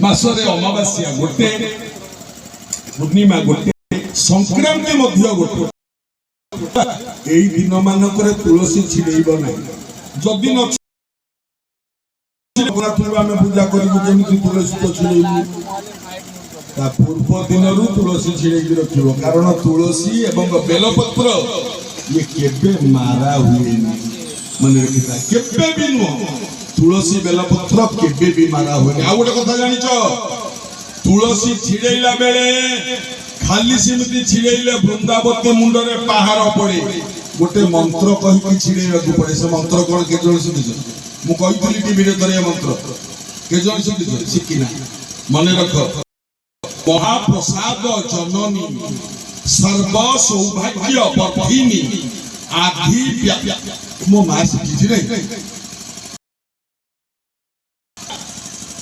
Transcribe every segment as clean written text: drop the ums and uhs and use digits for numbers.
मासरे अमावास्या गोटे पूर्णिमा गोटे संक्रांति मध्य गोटे एई दिन मानकरे तुलसी छिड़ेइब नै जदि न आम पूजा करें तुलसी तो छिड़ेबू पूर्व दिन तुलसी छिड़े रख कारण तुलसी एवं बेलपत्र ये केबे मारा हुए मन रखिता केबे भी नुह तुलसी बेलपत्र केबे भी मारा हुए आ गोटे कथा जानिच तुलसी छिड़ेला बेले खाली सिमती छिड़ेले वृंदावती मुंडरे पहाड़ पड़े गोटे मंत्र कहि छिड़ेबा पड़े से मंत्र कौन के जण शिखिछ मु कहितली टीवी रे तरे मंत्र के जण शिखिछ शिखिना मन रख महाप्रसाद जननी सर्व सौभाग्य वर्धिनी आदि मो मां शिखिछि रे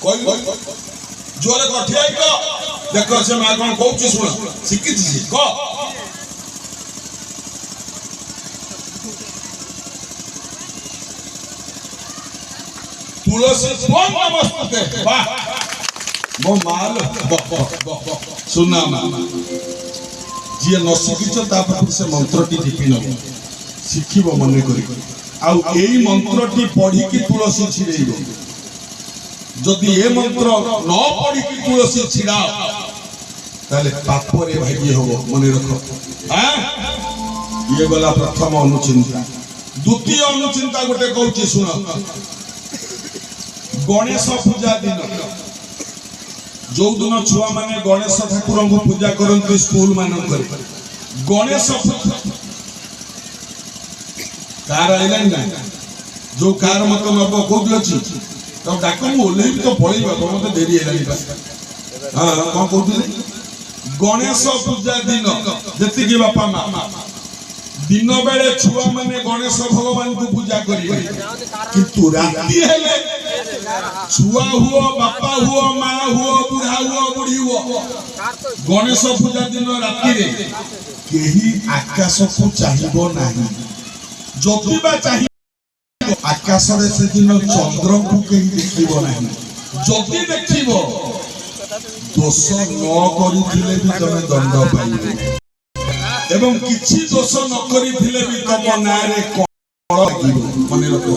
कोई जोरे कठियाई को देखो से मां कोन कहउछि सुन शिखिछि को तुलसी कौन नमस्ते वाह मो माल सुना मा जी न शिखिछ ता पर से मंत्रटी टिपि न शिखिबो मने करी आ एई मंत्रटी पढ़ी कि तुलसी छिड़ेइबो जदि ए मंत्र न पढ़ी कि तुलसी छिड़ा ताले पाप रे भागी होबो मने रखो हां ये गला प्रथम अनुचिंता द्वितीय अनुचिंता गोटे कहउछि सुन गणेश पूजा दिन जो दिन छुआ माने गणेश ठाकुर को पूजा करते स्कूल मान गणेश कार आइलान ना जो कार मत नब कौन अच्छी तो डाक ओल्हे तो पड़ेगा तो मत डेरी है हाँ कौन कहते गणेश पूजा दिन जी बापा माँ दिन बेले छुआ माने गणेश भगवान को पूजा करिवे किंतु राती हेले छुआ हुओ बापा हुओ माँ हुओ बुढ़ा हुओ बुढ़ी हुओ गणेश पूजा दिन राती रे केही आकाश को चाहिबो नाही जति बा चाहिबो आकाश रे से दिन चंद्र को केही देखिबो नाही जति देखिबो दोष न करिथिले भी तमे दंड पाइबो एवं किछि दोष न करिथिले भी तम नारे मने रखो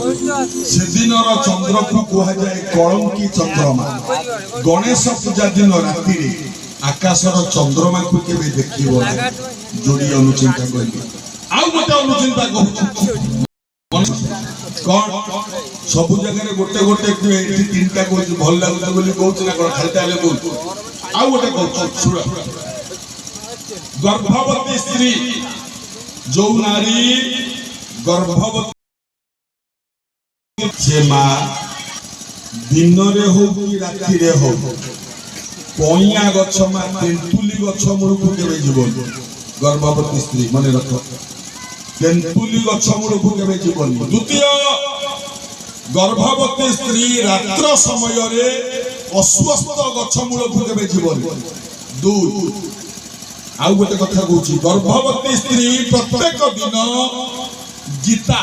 से दिन चंद्र को कहा जाए कलंकी चंद्रमा गणेश पूजा दिन राति रे आकाश चंद्रमा को केबे देखिबो जोड़ी अनुचिंता करिबो आ गोटे अनुचिंता कहू कोन सब जगह रे गोटे गोटे तीनटा को भल लागु बोली कहू ना कोन खाली ताले बोल आ गोटे कहू सुन गर्भवती स्त्री जो नारी गर्भवती से माँ दिन रे हो कि राति रे हो पइया गछ मा तेंतुली गछ मूल को केबे जीवन गर्भवती स्त्री मने रख तेंतुली गछ मूल को केबे जीवन द्वितीय गर्भवती स्त्री रात्र समय रे अस्वस्थ गछ मूल को केबे जीवन दुई आउ गोटे कथा कहूँ गर्भवती स्त्री प्रत्येक दिन गीता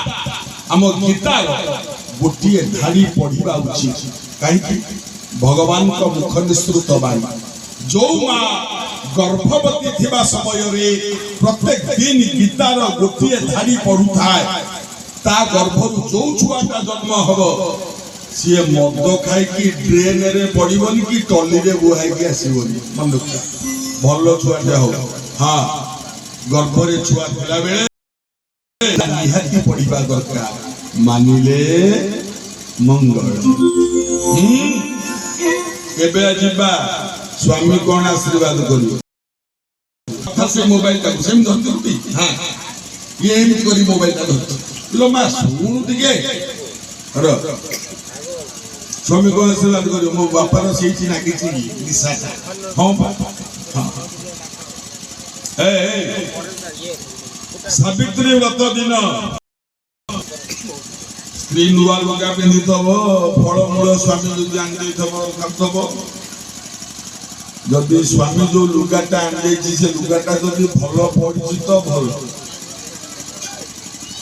आम गीता गोटे धाड़ी पढ़ा उचित कहीं भगवान का मुख निश्रुत बाणी जो माँ गर्भवती थिबा समय रे प्रत्येक दिन गीतार गोटे धाड़ी पढ़ु थाए ता गर्भर जो छुआटा जन्म हम सी मद खाई ड्रेन रे पड़बनी कि टली रे बुहाई आसबनी मन रखा भल छुआटे हो हाँ गर्भरे छुआ थिला बेले निहाती पढ़िबा दरकार मानिले मंगल केबे जिबा स्वामी कोन आशीर्वाद करियो से मोबाइल का सेम धरती हां ये एम करी मोबाइल का धरती लो मा सुन दिगे र स्वामी कोन आशीर्वाद करियो मो बापा रो सेठी नागिछि निशा हां हां सावित्री व्रत दिन स्त्री नुआ लुगा पिंधि फलमूल स्वामी जो खातब जदि स्वामी जो लुगाटा आनी से लुगाटा जदि भल पड़ी तो भल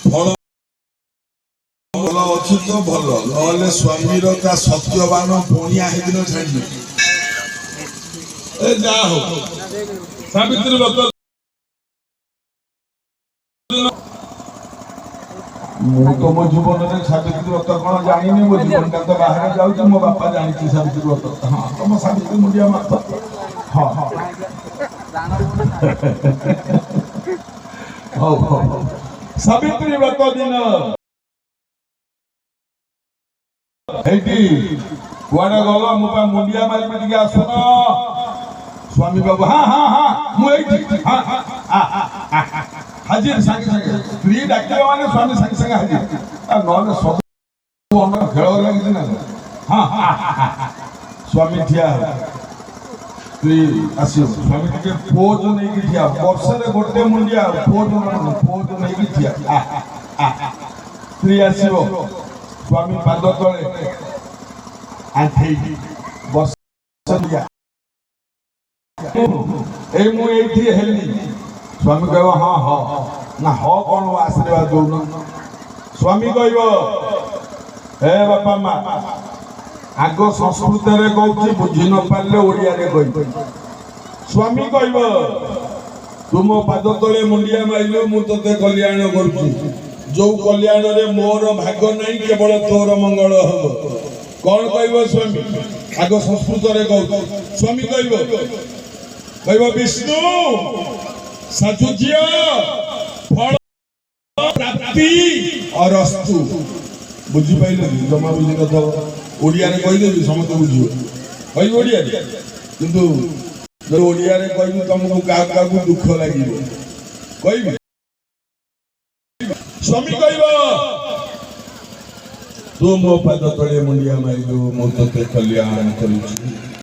फल ଅଛୁ ତ ଭଲ ନହେଲେ ସ୍ୱାମୀର ତା ସତ୍ୟବାନ ପଣିଆ ହେଇଦିନ ଛାଡ଼ିବେ ଏ ଯାହା ହଉ ସାବିତ୍ରୀ ବ୍ରତ ମୁଁ ତ ମୋ ଜୀବନରେ ସାବିତ୍ରୀ ବ୍ରତ କଣ ଜାଣିନି ମୋ ଜୀବନଟା ତ ବାହାରେ ଯାଉଛି ମୋ ବାପା ଜାଣିଛି ସାବିତ୍ରୀ ବ୍ରତ ହଁ ତମ ସାବିତ୍ରୀ ମୁଣ୍ଡିଆ ମାତ ହଁ ହଁ ହଉ ହଉ ସାବିତ୍ରୀ ବ୍ରତ ଦିନ এইটি কুয়াড়ে গল মু পা মুন্ডিয়া মারিবি টিকে আসুন স্বামী বাবু হ্যাঁ হ্যাঁ হ্যাঁ মু এইটি হ্যাঁ হাজির সাঙ্গে সাঙ্গে স্ত্রী ডাকিব মানে স্বামী সাঙ্গে সাঙ্গে হাজির আর নহলে সব অন্য খেল লাগিছে না হ্যাঁ স্বামী ঠিয়া হবে স্ত্রী আসিব স্বামী টিকে পোজ নেইকি ঠিয়া বর্ষরে গোটে মুন্ডিয়া পোজ নেইকি ঠিয়া স্ত্রী আসিব স্বামী পাদ তলে আঁঠেই বসিয়া এই মু এইটি হেলি স্বামী কহিব হ্যাঁ হ না হ কোন আশীর্বাদ দৌন স্বামী কহিব হে বাপা মা আগ সংস্কৃତରେ কହୁଛି বুঝি ন পারলে ওড়িয়ারে কইব স্বামী কহিব তুম পাদ তলে মুন্ডিয়া মাইলু মু তোতে কল্যাণ করছি जो कल्याण रे मोर भाग नहीं केवल तोर मंगल हम कौन कहब स्वामी आग संस्कृत रे कह स्वामी कहब विष्णु साजुज्य फल प्राप्ति और अस्तु बुझी पाइल जमा बुझी कथ ओडिया रे कहि देबी समस्त बुझियो कहि ओडिया रे किंतु जो ओडिया रे कहबी तुमको का दुख लागिबो कहबी स्वामी कहब तू मो पाद तले मुंडिया मारिलु मु तोते कल्याण करूछु।